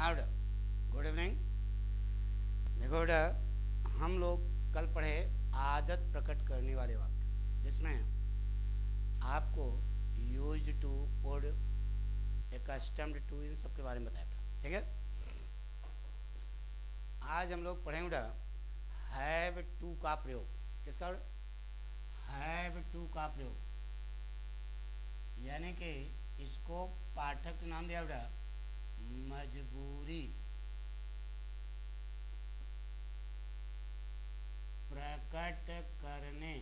हाँ बेटा, good evening. देखो बेटा, हम लोग कल पढ़े आदत प्रकट करने वाले वाक्य, जिसमें आपको used to, would, accustomed to, इन सब के बारे में बताया था। ठीक है, आज हम लोग पढ़ेंगे बेटा हैव टू का प्रयोग। किसका? हैव टू का प्रयोग, यानी कि इसको पाठक ने नाम दिया बेटा मजबूरी प्रकट करने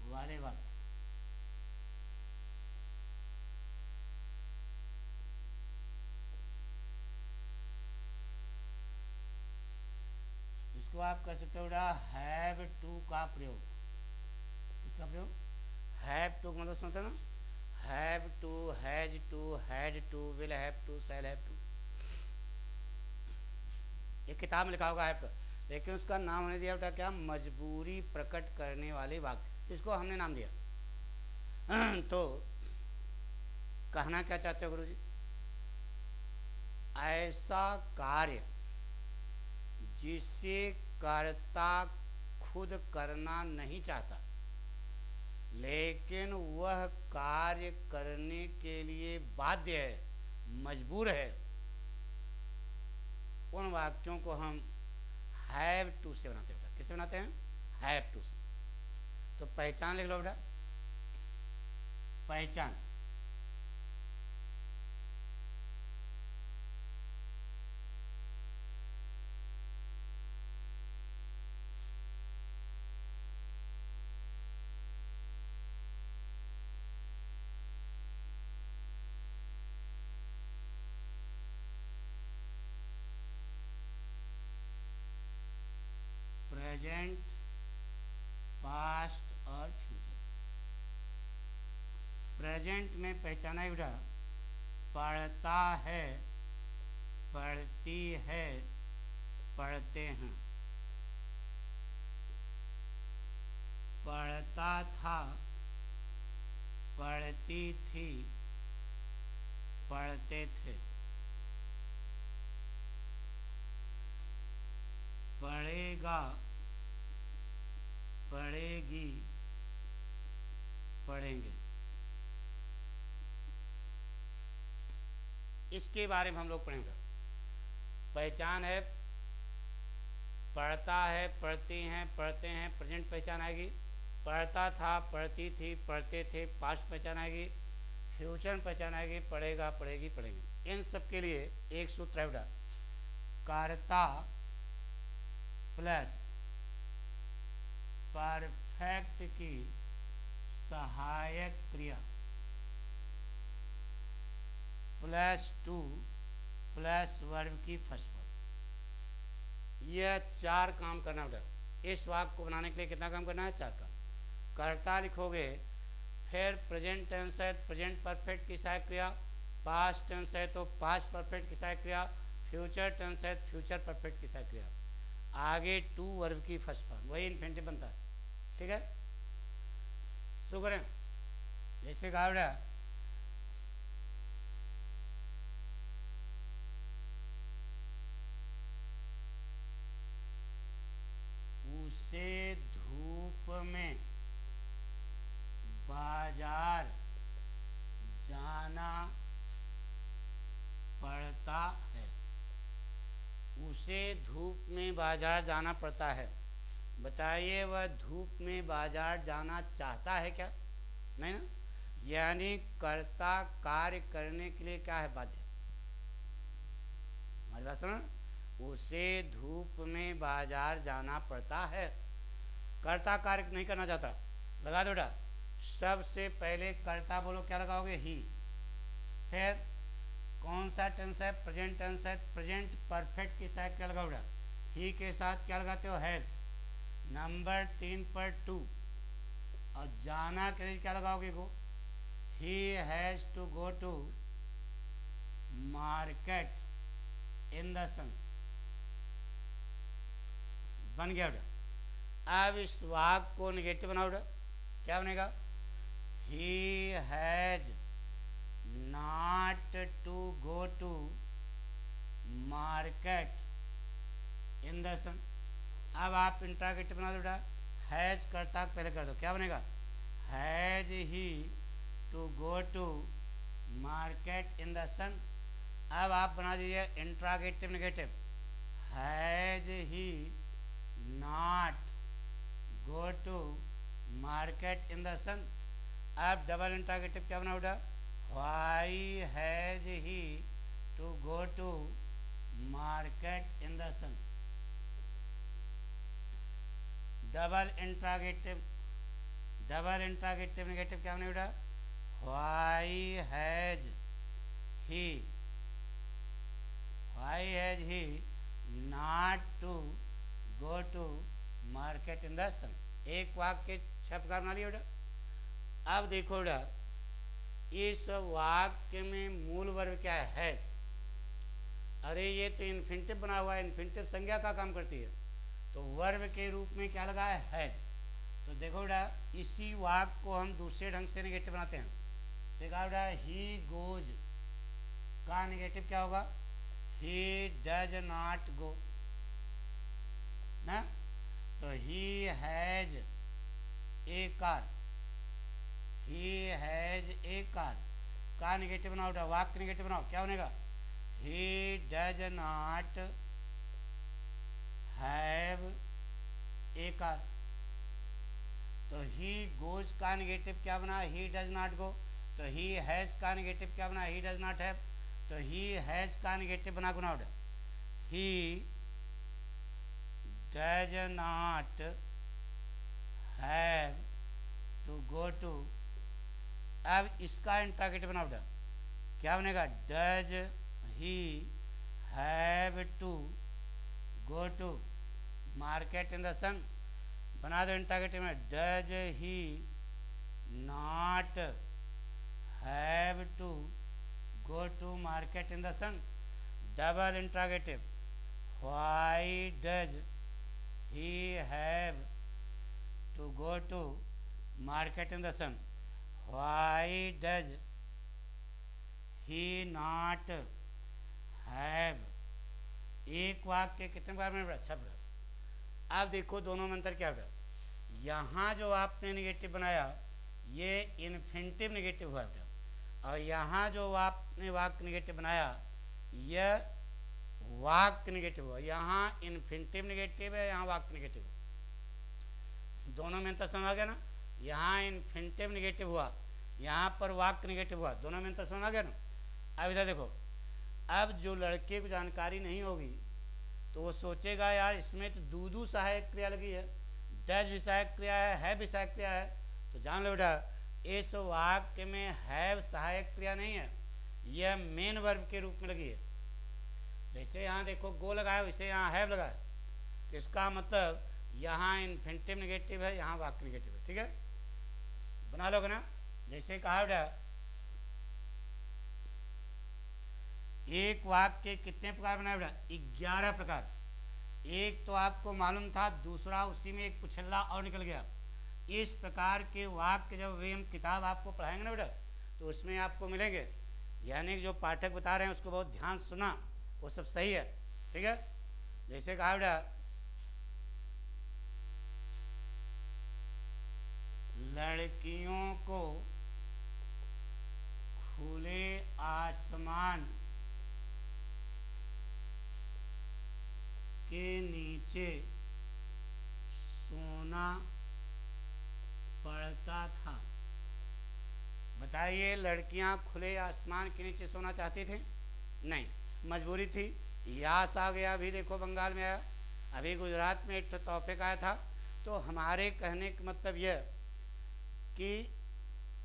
वाले वाक्य। इसको आप कह सकते हो बेटा हैव टू का प्रयोग। किसका प्रयोग? हैव टू मतलब समझते ना, have to, has to, had to, will have to, shall have to. एक किताब में लिखा होगा हैव टू, लेकिन उसका नाम हमने दिया बेटा क्या? मजबूरी प्रकट करने वाले वाक्य। इसको हमने नाम दिया। तो कहना क्या चाहते हो गुरुजी? ऐसा कार्य जिसे कर्ता खुद करना नहीं चाहता, लेकिन वह कार्य करने के लिए बाध्य है, मजबूर है, उन वाक्यों को हम हैव टू से बनाते हैं। किससे बनाते हैं? हैव टू से। तो पहचान लिख लो बेटा, पहचान। प्रेजेंट, पास्ट और फ्यूचर। प्रेजेंट में पहचाना है बेटा पढ़ता है, पढ़ती है, पढ़ते हैं। पढ़ता था, पढ़ती थी, पढ़ते थे। पढ़ेगा, पढ़ेगी, पढ़ेंगे। इसके बारे में हम लोग पढ़ेंगे। पहचान है पढ़ता है, पढ़ती हैं, पढ़ते हैं, प्रेजेंट पहचान आएगी। पढ़ता था, पढ़ती थी, पढ़ते थे, पास्ट पहचान आएगी। फ्यूचर में पहचान आएगी पढ़ेगा, पढ़ेगी, पढ़ेंगे। इन सब के लिए एक सूत्र है बेटा, कर्ता प्लस परफेक्ट की सहायक क्रिया प्लस टू प्लस वर्ब की फर्स्ट वर्ब। यह चार काम करना बेटा। इस वाक्य को बनाने के लिए कितना काम करना है? चार काम। कर्ता लिखोगे, फिर प्रेजेंट टेंस है प्रेजेंट परफेक्ट की सहायक क्रिया, पास्ट टेंस है तो पास्ट परफेक्ट की सहायक क्रिया, फ्यूचर टेंस है फ्यूचर परफेक्ट की सहायक क्रिया, आगे टू वर्ब की फर्स्ट फॉर्म, वही इन्फिनिटिव बनता है। ठीक है, शुरू करें। जैसे कहा बेटा उसे धूप में बाजार जाना पड़ता है। उसे धूप में बाजार जाना पड़ता है। बताइए वह धूप में बाजार जाना चाहता है क्या? नहीं ना। यानी कर्ता कार्य करने के लिए क्या है? बाध्य। हमारी बात सुनो, उसे धूप में बाजार जाना पड़ता है। कर्ता कार्य नहीं करना चाहता। लगा दो बेटा, सबसे पहले कर्ता बोलो, क्या लगाओगे? ही। फिर कौन सा टेंस है? प्रेजेंट टेंस है, प्रेजेंट परफेक्ट की साइड क्या लगाओ बेटा? ही के साथ क्या लगाते हो? हैज। नंबर 3 पर टू, और जाना के लिए क्या लगाओगे? Go. He has to go to market in the sun. बन गया बेटा। अब इस वाक्य को निगेटिव बनाओ बेटा, क्या बनेगा? He has not to go to market in the sun. अब आप इंट्रागेटिव बना दो बेटा, हैज करता पहले कर दो, क्या बनेगा, has he to go to market in the sun. अब आप बना दीजिए interrogative negative, has he not go to market in the sun. अब डबल इंट्रागेटिव क्या बना बेटा, why has he to go to market in the sun. Double interrogative negative क्या बने बेटा, why has he not to go to market in the sun. एक वाक्य 6 प्रकार बना लिया बेटा। अब देखो बेटा, इस वाक्य में मूल वर्ग क्या है, हैज। अरे ये तो इन्फिनिटिव बना हुआ है, इन्फिनिटिव संज्ञा का काम करती है, तो वर्ब के रूप में क्या लगा है, हैज। तो देखो बेटा, इसी वाक्य को हम दूसरे ढंग से नेगेटिव बनाते हैं। सिखा बेटा, ही गोज का नेगेटिव क्या होगा, ही डज नॉट गो ना। तो he has a car, he has a car का नेगेटिव बनाओ बेटा, वाक्य नेगेटिव बनाओ, क्या बनेगा, ही does not have a car. तो ही गोज का नेगेटिव क्या बना, ही डज नॉट गो। तो ही हैज का नेगेटिव क्या बना, ही डज नॉट हैव। तो ही हैज का नेगेटिव बना गुना उड़ा, he does not have to go to. अब इसका इंट्रागेटिव बना उड़ा, क्या बनेगा, does he have to go to market in the sun. बना दो इंट्रागेटिव में, does he not have to go to market in the sun. Double interrogative, why does he have to go to market in the sun, why does he not have. एक वाक्य कितने बार में, अच्छा बड़ा। अब देखो दोनों में अंतर क्या बेटा, यहाँ जो आपने नेगेटिव बनाया ये इन्फिनिटिव नेगेटिव हुआ बेटा, और यहाँ जो आपने वाक्य नेगेटिव बनाया यह वाक्य नेगेटिव हुआ। यहाँ इन्फिनिटिव नेगेटिव है, यहाँ वाक्य नेगेटिव है, दोनों में अंतर समझ आ गया ना। यहाँ इन्फिनिटिव नेगेटिव हुआ, यहाँ पर वाक्य नेगेटिव हुआ, दोनों में अंतर समझ आ गया ना। अब इधर देखो, अब जो लड़के को जानकारी नहीं होगी तो वो सोचेगा यार इसमें तो दूदू सहायक क्रिया लगी है, डज भी सहायक क्रिया है भी सहायक क्रिया है। तो जान लो बेटा, इस वाक्य में हैव सहायक क्रिया नहीं है, यह मेन वर्ब के रूप में लगी है। जैसे यहाँ देखो गो लगाया, वैसे यहाँ हैव लगा है, तो इसका मतलब यहाँ इन्फिनिटिव नेगेटिव है, यहाँ वाक्य नेगेटिव है। ठीक है, बना लोगे ना। जैसे कहा बेटा, एक वाक्य कितने प्रकार बनाए बेटा, 11 प्रकार। एक तो आपको मालूम था, दूसरा उसी में एक पुछल्ला और निकल गया। इस प्रकार के वाक्य जब वे हम किताब आपको पढ़ाएंगे ना बेटा, तो उसमें आपको मिलेंगे। यानी जो पाठक बता रहे हैं उसको बहुत ध्यान सुना, वो सब सही है। ठीक है, जैसे कहा बेटा, लड़कियों को खुले आसमान के नीचे सोना पड़ता था। बताइए, लड़कियां खुले आसमान के नीचे सोना चाहती थी? नहीं, मजबूरी थी। यास आ गया, अभी देखो बंगाल में आया, अभी गुजरात में एक तोहफे का आया था। तो हमारे कहने का मतलब यह कि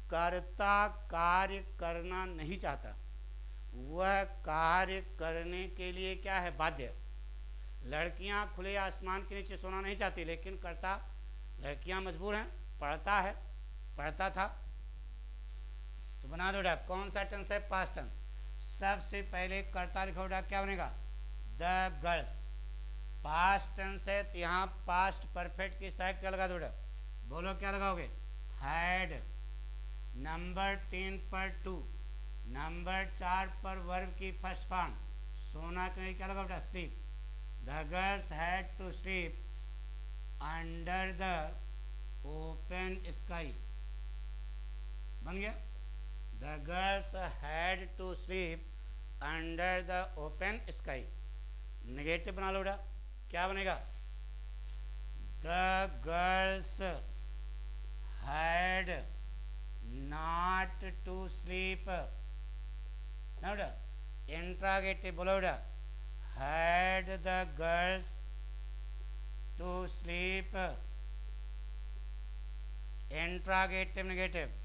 कर्ता कार्य करना नहीं चाहता, वह कार्य करने के लिए क्या है, बाध्य। लड़कियां खुले आसमान के नीचे सोना नहीं चाहती, लेकिन कर्ता, लड़कियां मजबूर हैं, पढ़ता था। तो बना दो बेटा, कौन सा टेंस है, पास्ट टेंस। सबसे पहले कर्ता लिखो बेटा, क्या बनेगा, द गर्ल्स। पास्ट टेंस है तो यहाँ पास्ट परफेक्ट की सहायक क्या लगा दो बेटा, बोलो क्या लगाओगे, हैड। नंबर 3 पर टू, नंबर 4 पर वर्ब की फर्स्ट फॉर्म सोना के क्या लगा बेटा, sleep. The girls had to sleep under the open sky, बन गया। The girls had to sleep under the open sky. Negative बना लो बेटा, क्या बनेगा, the girls had not to sleep ना बेटा, इंट्रागेटिव बोलो बेटा, had the girls to sleep, interrogative negative,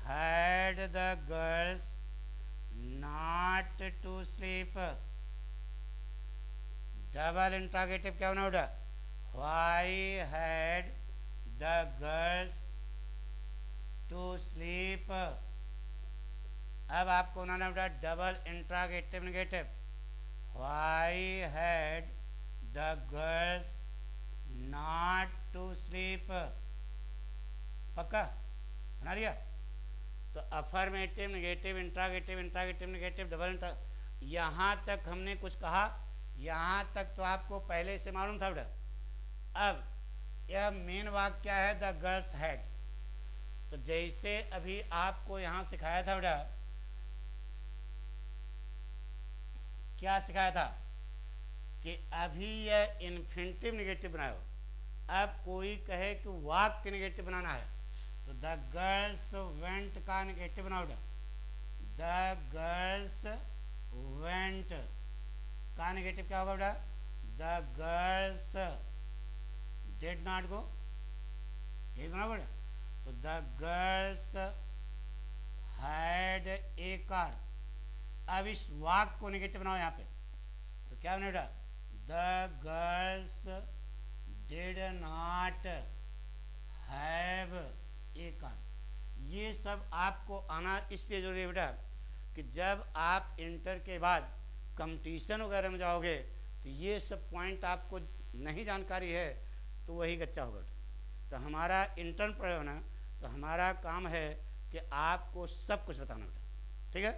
had the girls not to sleep. Double interrogative क्या होना बेटा, why had the girls to sleep. अब आपको बनाना बेटा double interrogative negative, why had the girls not to sleep. पक्का बना लिया। तो affirmative negative interrogative interrogative negative double intra, यहाँ तक हमने कुछ कहा, यहाँ तक तो आपको पहले से मालूम था बेटा। अब यह मेन वाक्य क्या है, द गर्ल्स हैड। तो जैसे अभी आपको यहाँ सिखाया था बेटा, क्या सिखाया था कि अभी यह इन्फिनिटिव नेगेटिव बनाओ। अब कोई कहे कि वाक्य नेगेटिव बनाना है, तो द गर्ल्स वेंट का नेगेटिव बनाओ बेटा, द गर्ल्स वेंट का नेगेटिव क्या होगा बेटा, the girls did not go, यही बनाओ बेटा। तो the girls had a car. अब इस वाक्य को नेगेटिव बनाओ यहाँ पे, तो क्या बने बेटा, the girls did not have a car. ये सब आपको आना इसलिए जरूरी है बेटा कि जब आप इंटर के बाद कंपटीशन वगैरह में जाओगे तो ये सब पॉइंट आपको नहीं जानकारी है तो वही गच्चा होगा। तो हमारा इंटर्न पर होना, तो हमारा काम है कि आपको सब कुछ बताना बेटा, ठीक है।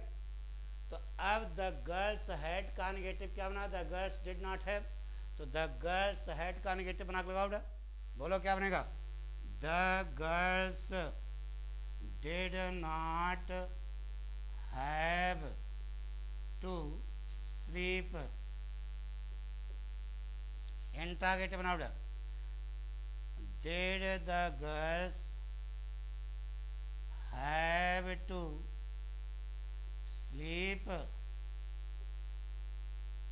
तो अब द गर्ल्स हैड का नेगेटिव क्या बना, the girls did not have. तो द गर्ल्स हैड का नेगेटिव बना के लगाओ बेटा, बोलो क्या बनेगा, the girls did not have to sleep. Interrogative बनाओ बेटा, did the girls have to sleep.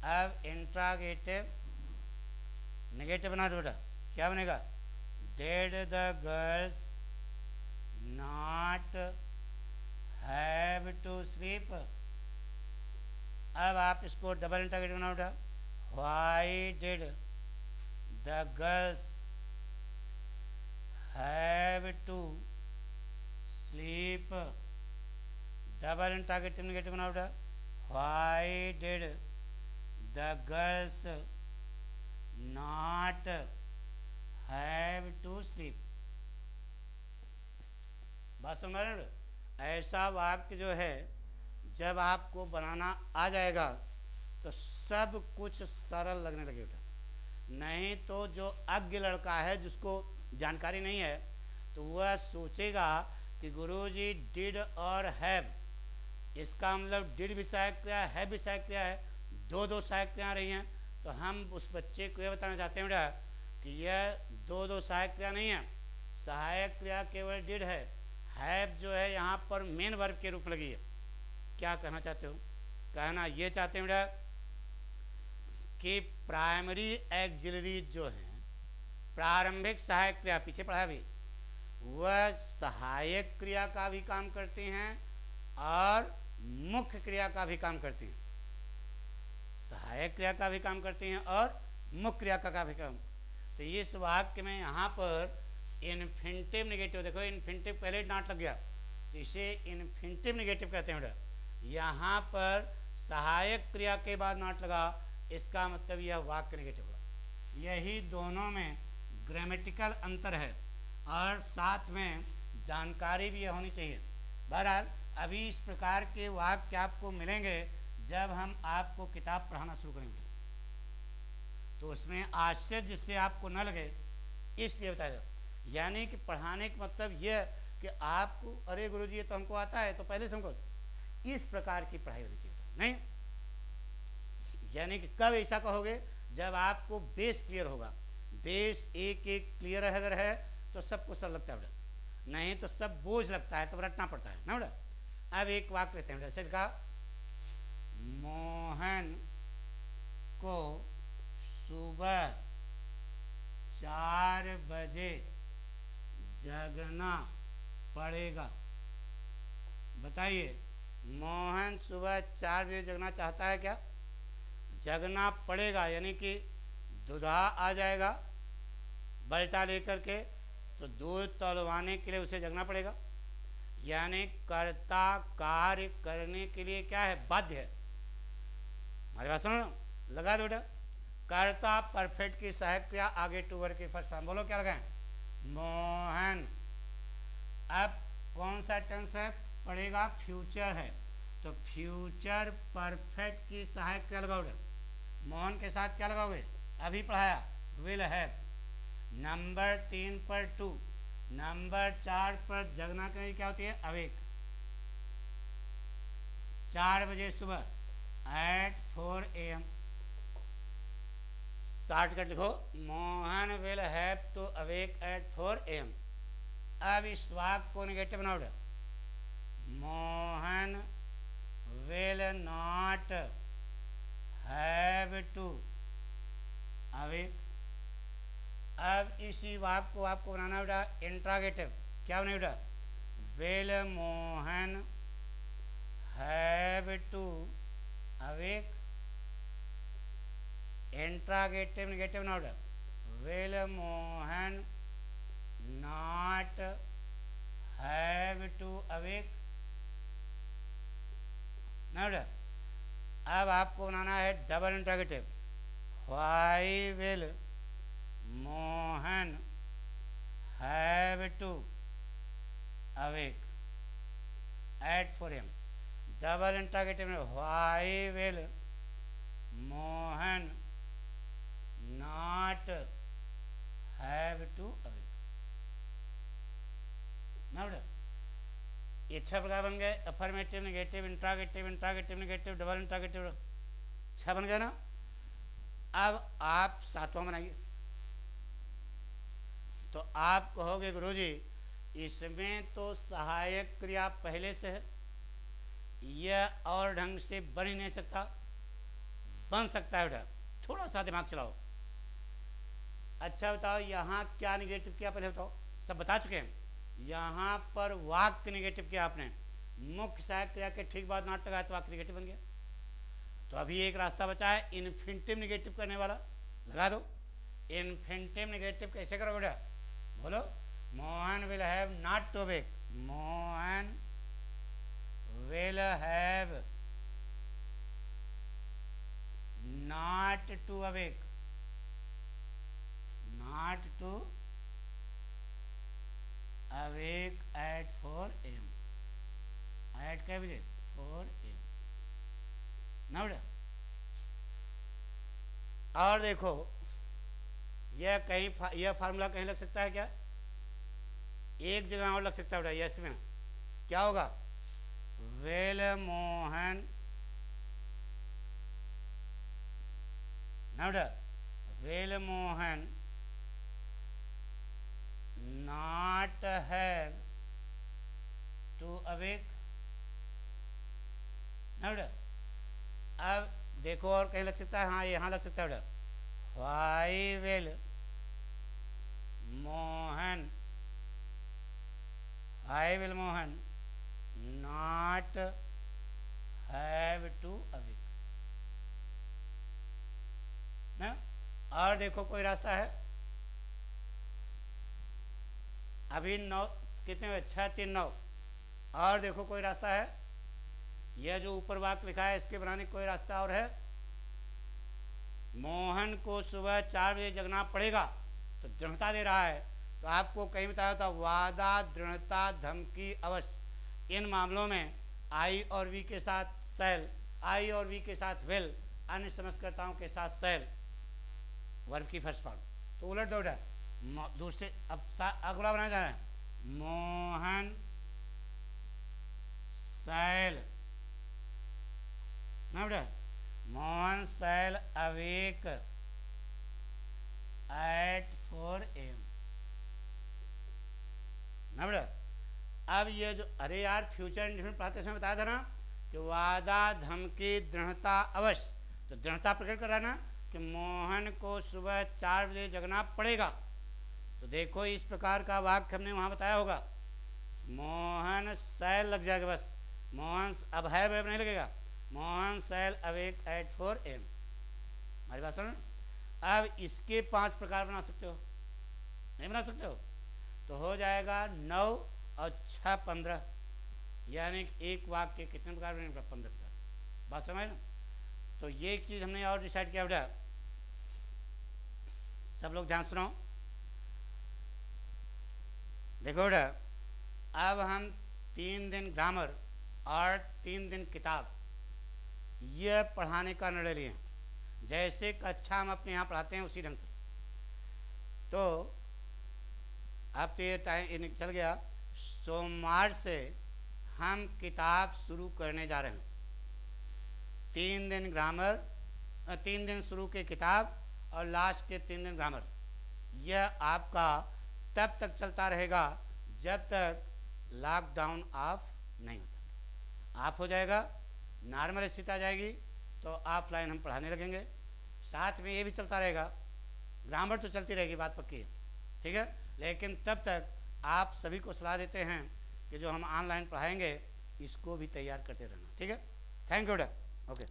अब इंट्रागेटिव नेगेटिव बना दो बेटा, क्या बनेगा, did the girls not have to sleep. अब आप इसको डबल इंट्रागेटिव बनाओ बेटा, why did the girls have to sleep. Double interrogative negative बनाओ बेटा, why did the girls not have to sleep. बात समझ रहे हैं? ऐसा वाक्य जो है जब आपको बनाना आ जाएगा तो सब कुछ सरल लगने लगे बेटा। नहीं तो जो अज्ञ लड़का है जिसको जानकारी नहीं है तो वह सोचेगा कि गुरुजी डिड और हैव, इसका मतलब डिड भी सहायक क्रिया है भी सहायक क्रिया है, दो दो सहायक क्रिया रही हैं। तो हम उस बच्चे को यह बताना चाहते हैं बेटा कि यह दो दो सहायक क्रिया नहीं है, सहायक क्रिया केवल डिड है। हैव जो है यहाँ पर मेन वर्ब के रूप लगी है। क्या कहना चाहते हो, कहना ये चाहते हैं बेटा कि प्राइमरी एक्सिलरी जो है, प्रारंभिक सहायक क्रिया पीछे पढ़ा भी, वह सहायक क्रिया का भी काम करते हैं और मुख्य क्रिया का भी काम करते हैं। सहायक क्रिया का भी काम करते हैं और मुख्य क्रिया का भी काम। तो इस वाक्य में यहाँ पर इन्फिनिटिव नेगेटिव, देखो इन्फिनिटिव पहले नॉट लग गया तो इसे इन्फिनिटिव नेगेटिव कहते हैं बेटा। यहाँ पर सहायक क्रिया के बाद नॉट लगा, इसका मतलब यह वाक्य नेगेटिव होगा। यही दोनों में ग्रामेटिकल अंतर है और साथ में जानकारी भी होनी चाहिए। बहरहाल अभी इस प्रकार के वाक्य आपको मिलेंगे जब हम आपको किताब पढ़ाना शुरू करेंगे तो उसमें आश्चर्य जिससे आपको न लगे इसलिए बताया। यानी कि पढ़ाने का मतलब यह कि आपको अरे गुरुजी ये तो हमको आता है तो पहले से हमको इस प्रकार की पढ़ाई होनी चाहिए नहीं। यानी कि कब ऐसा कहोगे जब आपको बेस क्लियर होगा। बेस एक एक क्लियर अगर है तो सबको सब लगता है बेटा, नहीं तो सब बोझ लगता है तो रटना पड़ता है ना बेटा। अब एक वाक्य लेते हैं बेटा, जैसे कहा मोहन को सुबह 4 बजे जगना पड़ेगा। बताइए मोहन सुबह 4 बजे जगना चाहता है क्या? जगना पड़ेगा यानी कि दुधा आ जाएगा बल्टा लेकर के, तो दूध तौलवाने के लिए उसे जगना पड़ेगा। यानी कर्ता कार्य करने के लिए क्या है? बाध्य है। हमारी बात सुनो, लगा दो बेटा। कर्ता परफेक्ट की सहायक क्रिया आगे टू वर्ड की फर्स्ट फॉर्म। बोलो क्या लगाएं? मोहन। अब कौन सा टेंस है? पड़ेगा, फ्यूचर है, तो फ्यूचर परफेक्ट की सहायक क्रिया लगाओगे। मोहन के साथ क्या लगाओगे? अभी पढ़ाया विल हैव। नंबर 3 पर टू, नंबर 4 पर जगना करने क्या होती है? अवेक। 4 बजे सुबह एट 4 AM। शॉर्टकट लिखो, Mohan will have to awake at 4 AM। अब इस वाक्य को नेगेटिव बनाओ। Mohan will not have to awake. अब इसी वाक्य को आपको बनाना बेटा इंट्रागेटिव। क्या बने बेटा? Will Mohan have to awake. Interrogative negative ना बेटा, will Mohan not have to awake ना बेटा। अब आपको बनाना है double interrogative. Why will Mohan have to awake at 4 AM। Double interrogative में why will Mohan not have to awake ना बेटा। ये 6 प्रकार बन गए। Affirmative, negative, interrogative, interrogative negative, double interrogative. 6 बन गए ना। अब आप 7वां बनाइए। तो आप कहोगे गुरुजी इसमें तो सहायक क्रिया पहले से है, यह और ढंग से बन ही नहीं सकता। बन सकता है बेटा, थोड़ा सा दिमाग चलाओ। अच्छा बताओ यहाँ क्या निगेटिव किया पहले बताओ। सब बता चुके हैं। यहाँ पर वाक्य निगेटिव किया आपने, मुख्य सहायक क्रिया के ठीक बाद नॉट लगाया तो वाक्य निगेटिव बन गया। तो अभी एक रास्ता बचा है इन्फिनिटिव निगेटिव करने वाला, लगा दो। इन्फिनिटिव निगेटिव कैसे करो बेटा? बोलो, Mohan will have not to awake. Mohan will have not to awake, not to awake at 4 AM। At क्या बजे? 4 AM ना बेटा। और देखो यह कहीं यह फार्मूला कहीं लग सकता है क्या? एक जगह और लग सकता है बेटा। यस में क्या होगा? विल मोहन ना बेटा, will Mohan not have to awake ना बेटा। अब देखो और कहीं लग सकता है। हाँ यहाँ लग सकता है बेटा। Why will Mohan, why will Mohan not have to awake ना। और देखो कोई रास्ता है? अभी 9 कितने हुए? 6 3 9। और देखो कोई रास्ता है? यह जो ऊपर वाक्य लिखा है इसके बनाने कोई रास्ता और है? मोहन को सुबह 4 बजे जगना पड़ेगा, तो दृढ़ता दे रहा है। तो आपको कहीं बताया था वादा, दृढ़ता, धमकी, अवश्य, इन मामलों में आई और वी के साथ शैल आई और वी के साथ विल, अन्य समझकर्ताओं के साथ सेल, वर्ब की फर्स्ट फॉर्म। तो उलट दो है दूसरे, अब अगला बनाया जा रहा है, मोहन सैल ना बेटा, Mohan shall awake at 4 AM ना बेटा। अब ये जो, अरे यार फ्यूचर इंडेफिनिट पढ़ाते समय बताया था ना कि वादा धमकी दृढ़ता अवश्य, तो दृढ़ता प्रकट कर रहा ना कि मोहन को सुबह 4 बजे जगना पड़ेगा। तो देखो इस प्रकार का वाक्य हमने वहाँ बताया होगा, मोहन सैल लग जाएगा बस, मोहन अब है वेब नहीं लगेगा, Mohan shall awake at 4 AM। हमारी बात सुन। अब इसके 5 प्रकार बना सकते हो, नहीं बना सकते हो? तो हो जाएगा 9 और 6 15, यानी एक वाक्य के कितने प्रकार बनेगा? 15 प्रकार। बात समझ ना? तो ये एक चीज़ हमने और डिसाइड किया बेटा, सब लोग ध्यान सुनो। देखो बेटा, अब हम 3 दिन ग्रामर और 3 दिन किताब यह पढ़ाने का निर्णय लिए, जैसे कक्षा हम अपने यहाँ पढ़ाते हैं उसी ढंग से। तो अब तो ये टाइम चल गया, सोमवार से हम किताब शुरू करने जा रहे हैं। 3 दिन ग्रामर, 3 दिन शुरू के किताब और लास्ट के 3 दिन ग्रामर। यह आपका तब तक चलता रहेगा जब तक लॉकडाउन ऑफ नहीं होता। ऑफ हो जाएगा, नॉर्मल स्थिति आ जाएगी तो ऑफलाइन हम पढ़ाने लगेंगे। साथ में ये भी चलता रहेगा, ग्रामर तो चलती रहेगी, बात पक्की है, ठीक है। लेकिन तब तक आप सभी को सलाह देते हैं कि जो हम ऑनलाइन पढ़ाएंगे इसको भी तैयार करते रहना, ठीक है। थैंक यू बेटा, ओके।